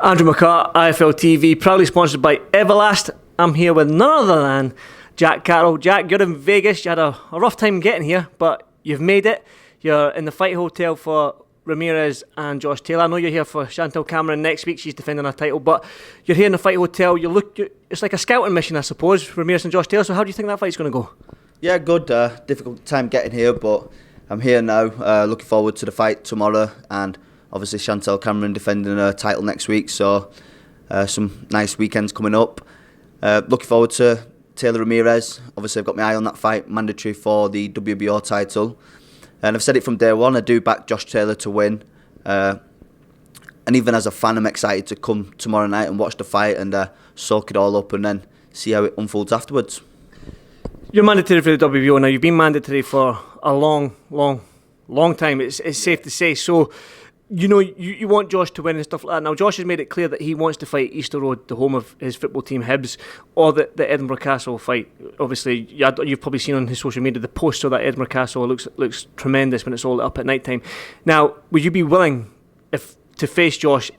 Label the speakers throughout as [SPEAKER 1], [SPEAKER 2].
[SPEAKER 1] Andrew McCART, IFL TV, proudly sponsored by Everlast. I'm here with none other than Jack Catterall. Jack, you're in Vegas. You had a rough time getting here, but you've made it. You're in the fight hotel for Ramirez and Josh Taylor. I know you're here for Chantel Cameron next week. She's defending her title, but you're here in the fight hotel. It's like a scouting mission, I suppose, Ramirez and Josh Taylor. So how do you think that fight's going to go?
[SPEAKER 2] Yeah, good. Difficult time getting here, but I'm here now. Looking forward to the fight tomorrow, and obviously Chantel Cameron defending her title next week. So some nice weekends coming up. Looking forward to Taylor Ramirez. Obviously, I've got my eye on that fight, mandatory for the WBO title. And I've said it from day one, I do back Josh Taylor to win. And even as a fan, I'm excited to come tomorrow night and watch the fight and soak it all up and then see how it unfolds afterwards.
[SPEAKER 1] You're mandatory for the WBO now. You've been mandatory for a long time, it's safe to say. So, you want Josh to win and stuff like that. Now, Josh has made it clear that he wants to fight Easter Road, the home of his football team Hibs, or the Edinburgh Castle fight. Obviously, you've probably seen on his social media the poster of that Edinburgh Castle. It looks tremendous when it's all lit up at night time. Now, would you be willing to face Josh,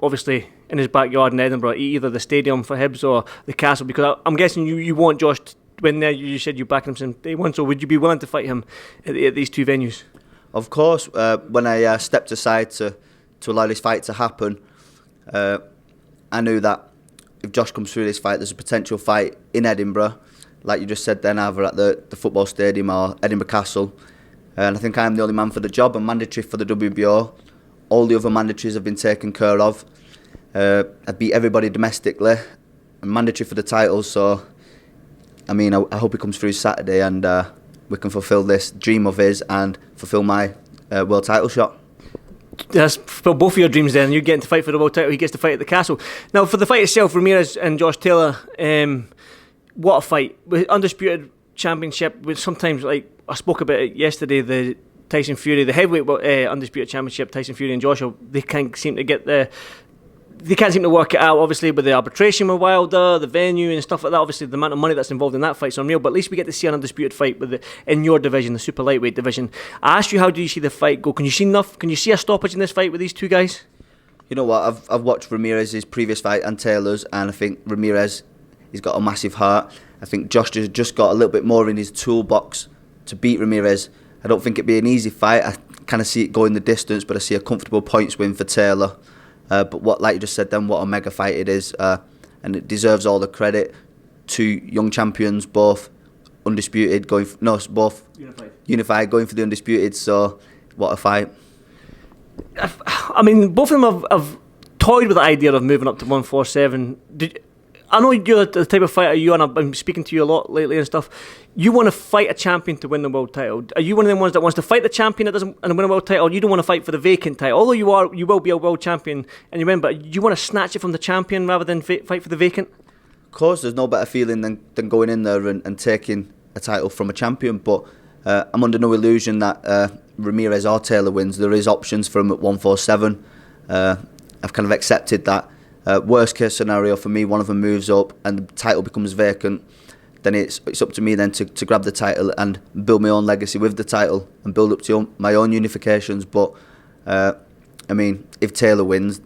[SPEAKER 1] obviously in his backyard in Edinburgh, either the stadium for Hibs or the Castle? Because I'm guessing you want Josh to win there. You said you back him since day one, so would you be willing to fight him at these two venues?
[SPEAKER 2] Of course, when I stepped aside to allow this fight to happen, I knew that if Josh comes through this fight, there's a potential fight in Edinburgh, like you just said then, either at the football stadium or Edinburgh Castle. And I think I'm the only man for the job. I'm mandatory for the WBO. All the other mandatories have been taken care of. I beat everybody domestically. I'm mandatory for the title, so I hope he comes through Saturday and we can fulfil this dream of his and fulfil my world title shot. That's
[SPEAKER 1] fulfill both of your dreams then. You're getting to fight for the world title, he gets to fight at the Castle. Now, for the fight itself, Ramirez and Josh Taylor, what a fight. With Undisputed Championship, with sometimes, like I spoke about it yesterday, the Tyson Fury, the heavyweight Undisputed Championship, Tyson Fury and Joshua, they can't seem to work it out, obviously, with the arbitration with Wilder, the venue and stuff like that. Obviously, the amount of money that's involved in that fight's unreal, but at least we get to see an undisputed fight in your division, the super lightweight division. I asked you, how do you see the fight go? Can you see a stoppage in this fight with these two guys?
[SPEAKER 2] You know what, I've watched Ramirez's previous fight and Taylor's, and I think Ramirez, he's got a massive heart. I think Josh has just got a little bit more in his toolbox to beat Ramirez. I don't think it'd be an easy fight. I kind of see it going the distance, but I see a comfortable points win for Taylor. But like you just said then, what a mega fight it is, and it deserves all the credit. Two young champions, both undisputed, both unified, going for the undisputed. So what a fight!
[SPEAKER 1] I mean, both of them have toyed with the idea of moving up to 147. I know you're the type of fighter and I've been speaking to you a lot lately and stuff. You want to fight a champion to win the world title. Are you one of them ones that wants to fight the champion and win a world title? You don't want to fight for the vacant title, although you will be a world champion and you win. But you want to snatch it from the champion rather than fight for the vacant.
[SPEAKER 2] Of course, there's no better feeling than going in there and taking a title from a champion. But I'm under no illusion that Ramirez or Taylor wins. There is options for him at 147. I've kind of accepted that. Worst case scenario for me, one of them moves up and the title becomes vacant, then it's up to me then to grab the title and build my own legacy with the title and build up to my own unifications. But if Taylor wins,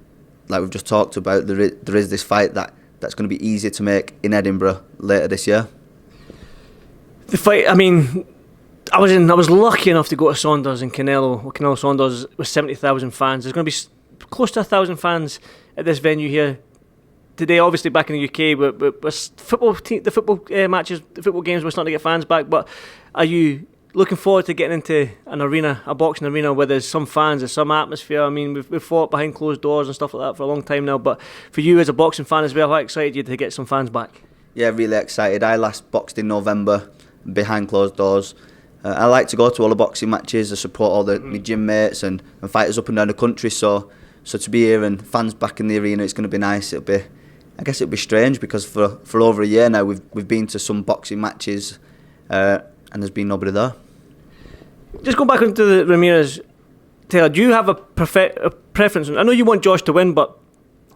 [SPEAKER 2] like we've just talked about, there is this fight that's going to be easier to make in Edinburgh later this year.
[SPEAKER 1] The fight, I was lucky enough to go to Saunders in Canelo Saunders with 70,000 fans. There's going to be close to 1,000 fans at this venue here today. Obviously, back in the UK, with the football matches, the football games, we're starting to get fans back. But are you looking forward to getting into an arena, a boxing arena, where there's some fans, there's some atmosphere? I mean, we've fought behind closed doors and stuff like that for a long time now. But for you as a boxing fan as well, how excited are you to get some fans back? Yeah,
[SPEAKER 2] really excited. I last boxed in November behind closed doors. I like to go to all the boxing matches. I support all my gym mates and fighters up and down the country. So to be here and fans back in the arena, it's going to be nice. I guess it'll be strange because for over a year now we've been to some boxing matches and there's been nobody there.
[SPEAKER 1] Just go back into the Ramirez Taylor. Do you have a preference? I know you want Josh to win, but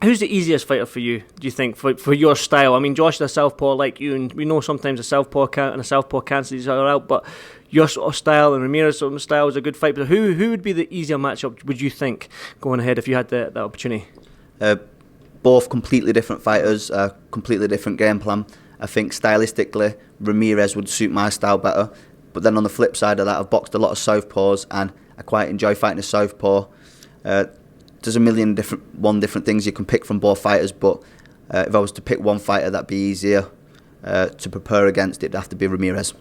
[SPEAKER 1] who's the easiest fighter for you, do you think, for your style? I mean, Josh is a southpaw like you, and we know sometimes a southpaw cancels each other out, but your sort of style and Ramirez's sort of style is a good fight. But who would be the easier matchup, would you think, going ahead if you had that opportunity?
[SPEAKER 2] both completely different fighters, completely different game plan. I think stylistically, Ramirez would suit my style better. But then on the flip side of that, I've boxed a lot of southpaws, and I quite enjoy fighting a southpaw. There's a million different things you can pick from both fighters, but if I was to pick one fighter that'd be easier to prepare against, it'd have to be Ramirez.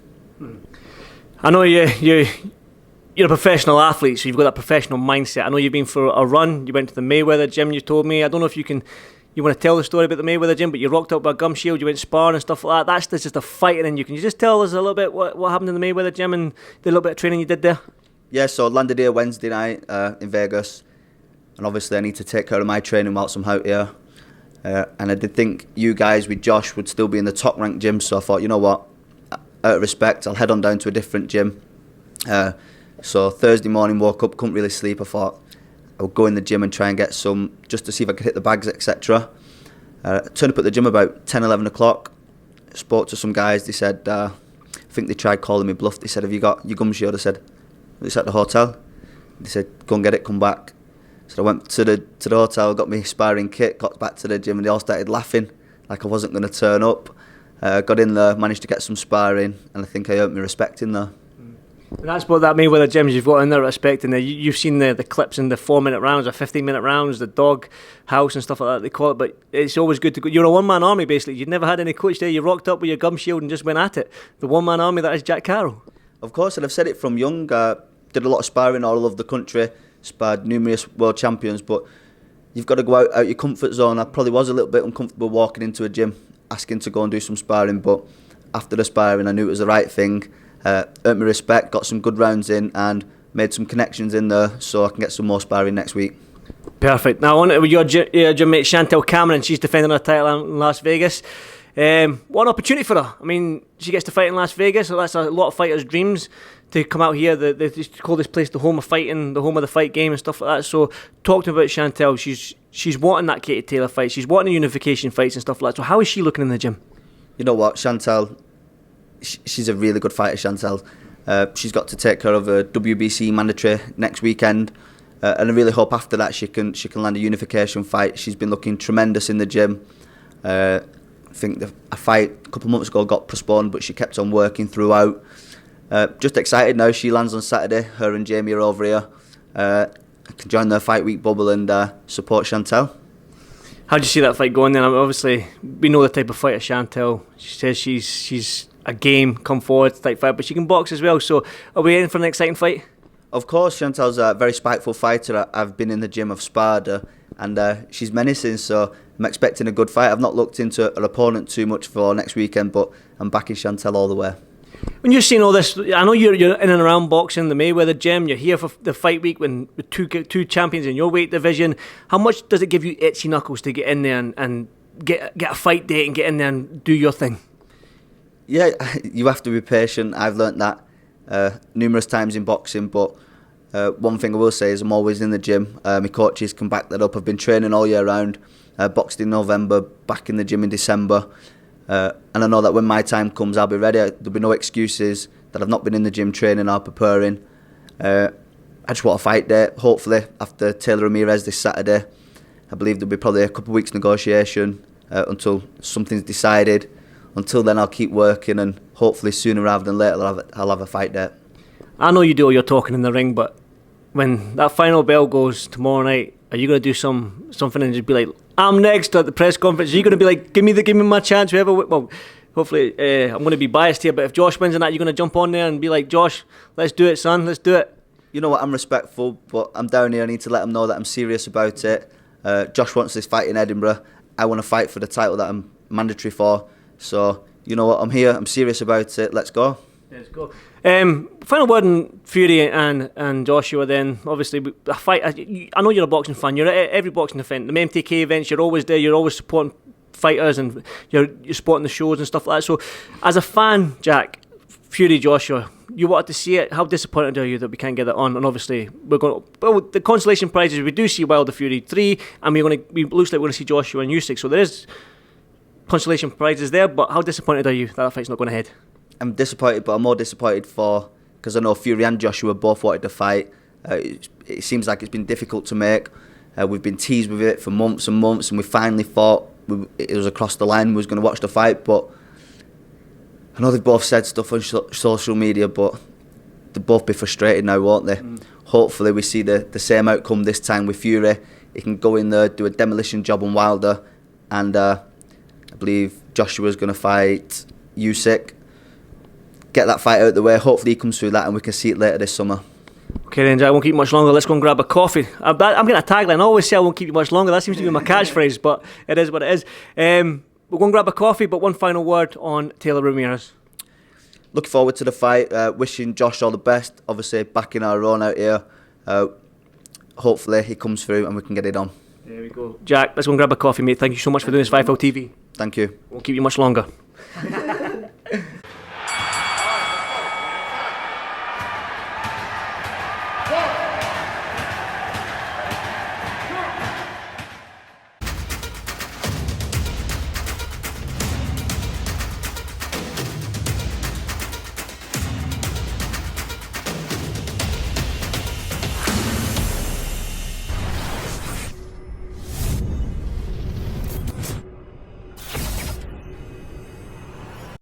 [SPEAKER 1] I know you're a professional athlete, so you've got that professional mindset. I know you've been for a run. You went to the Mayweather gym, you told me. I don't know if you want to tell the story about the Mayweather gym, but you rocked up with a gum shield, you went sparring and stuff like that. That's just a fighting, and can you just tell us a little bit what happened in the Mayweather gym and the little bit of training you did there?
[SPEAKER 2] Yeah, so I landed here Wednesday night in Vegas, and obviously I need to take care of my training whilst I'm out here. And I did think you guys with Josh would still be in the top ranked gym, so I thought, you know what, out of respect, I'll head on down to a different gym. So Thursday morning, woke up, couldn't really sleep. I thought I would go in the gym and try and get some, just to see if I could hit the bags, etc. I turned up at the gym about 10, 11 o'clock, spoke to some guys. They said, I think they tried calling me bluff. They said, have you got your gum shield? I said, it's at the hotel. They said, go and get it, come back. So I went to the hotel, got my sparring kit, got back to the gym, and they all started laughing like I wasn't going to turn up. Got in there, managed to get some sparring, and I think I earned my respect in there.
[SPEAKER 1] And that's what that Mayweather gyms you've got in there respecting. You've seen the clips in the 4-minute rounds or 15-minute rounds, the dog house and stuff like that they call it. But it's always good to go. You're a one-man army basically. You'd never had any coach there. You rocked up with your gum shield and just went at it. The one-man army that is Jack Carroll.
[SPEAKER 2] Of course, and I've said it from young. Did a lot of sparring all over the country. Sparred numerous world champions, but you've got to go out your comfort zone. I probably was a little bit uncomfortable walking into a gym, asking to go and do some sparring. But after the sparring, I knew it was the right thing. Earned my respect, got some good rounds in, and made some connections in there, so I can get some more sparring next week.
[SPEAKER 1] Perfect. Now on with your gym mate Chantel Cameron. She's defending her title in Las Vegas. What an opportunity for her. I mean, she gets to fight in Las Vegas, so that's a lot of fighters' dreams to come out here. They call this place the home of fighting, the home of the fight game and stuff like that. So talk to me about Chantel. She's wanting that Katie Taylor fight. She's wanting the unification fights and stuff like that. So how is she looking in the gym?
[SPEAKER 2] You know what, Chantel, she's a really good fighter, Chantel. She's got to take care of a WBC mandatory next weekend, and I really hope after that she can land a unification fight. She's been looking tremendous in the gym. I think a fight a couple of months ago got postponed, but she kept on working throughout. Just excited now. She lands on Saturday. Her and Jamie are over here. I can join their fight week bubble and support Chantel.
[SPEAKER 1] How do you see that fight going then? Obviously, we know the type of fighter Chantel. She says she's a game, come forward type fight, but she can box as well. So are we in for an exciting fight?
[SPEAKER 2] Of course, Chantel's a very spiteful fighter. I've been in the gym, I've sparred her, and she's menacing, so I'm expecting a good fight. I've not looked into her opponent too much for next weekend, but I'm backing Chantel all the way.
[SPEAKER 1] When you're seeing all this, I know you're in and around boxing, the Mayweather gym, you're here for the fight week with two champions in your weight division. How much does it give you itchy knuckles to get in there and get a fight date and get in there and do your thing?
[SPEAKER 2] Yeah, you have to be patient. I've learnt that numerous times in boxing, but one thing I will say is I'm always in the gym. My coaches can back that up. I've been training all year round, boxed in November, back in the gym in December, and I know that when my time comes I'll be ready. There'll be no excuses that I've not been in the gym training or preparing. I just want a fight date, hopefully after Taylor Ramirez this Saturday. I believe there'll be probably a couple of weeks negotiation until something's decided. Until then, I'll keep working, and hopefully sooner rather than later I'll have a fight date. I
[SPEAKER 1] know you do all your talking in the ring, but when that final bell goes tomorrow night, are you going to do something and just be like, I'm next at the press conference? Are you going to be like, give me my chance, whoever? Well, hopefully I'm going to be biased here, but if Josh wins in that, you're going to jump on there and be like, Josh, let's do it, son, let's do it.
[SPEAKER 2] You know what, I'm respectful, but I'm down here. I need to let him know that I'm serious about it. Josh wants this fight in Edinburgh. I want to fight for the title that I'm mandatory for. So, you know what, I'm here, I'm serious about it, let's go.
[SPEAKER 1] Let's go. Final word on Fury and Joshua then. Obviously, a fight, I know you're a boxing fan, you're at every boxing event, the MTK events, you're always there, you're always supporting fighters and you're supporting the shows and stuff like that. So, as a fan, Jack, Fury Joshua, you wanted to see it. How disappointed are you that we can't get it on? And obviously, the consolation prizes, we do see Wilder Fury 3, and looks like we're going to see Joshua and Usyk, so there is consolation prizes there, but how disappointed are you that fight's not going ahead?
[SPEAKER 2] I'm disappointed, but I'm more disappointed because I know Fury and Joshua both wanted to fight. It seems like it's been difficult to make. We've been teased with it for months and months, and we finally thought it was across the line. We was going to watch the fight, but I know they've both said stuff on social media, but they'll both be frustrated now, won't they? Hopefully we see the same outcome this time with Fury. He can go in there, do a demolition job on Wilder, and I believe Joshua's going to fight Usyk. Get that fight out of the way. Hopefully he comes through that and we can see it later this summer.
[SPEAKER 1] Okay then, Jack, I won't keep you much longer. Let's go and grab a coffee. I'm getting a tagline. I always say I won't keep you much longer. That seems to be my catchphrase, but it is what it is. We'll go and grab a coffee, but one final word on Taylor Ramirez.
[SPEAKER 2] Looking forward to the fight. Wishing Josh all the best. Obviously, backing our own out here. Hopefully he comes through and we can get it on.
[SPEAKER 1] There we go. Jack, let's go and grab a coffee, mate. Thank you so much for doing this, Five TV.
[SPEAKER 2] Thank you.
[SPEAKER 1] Won't keep you much longer.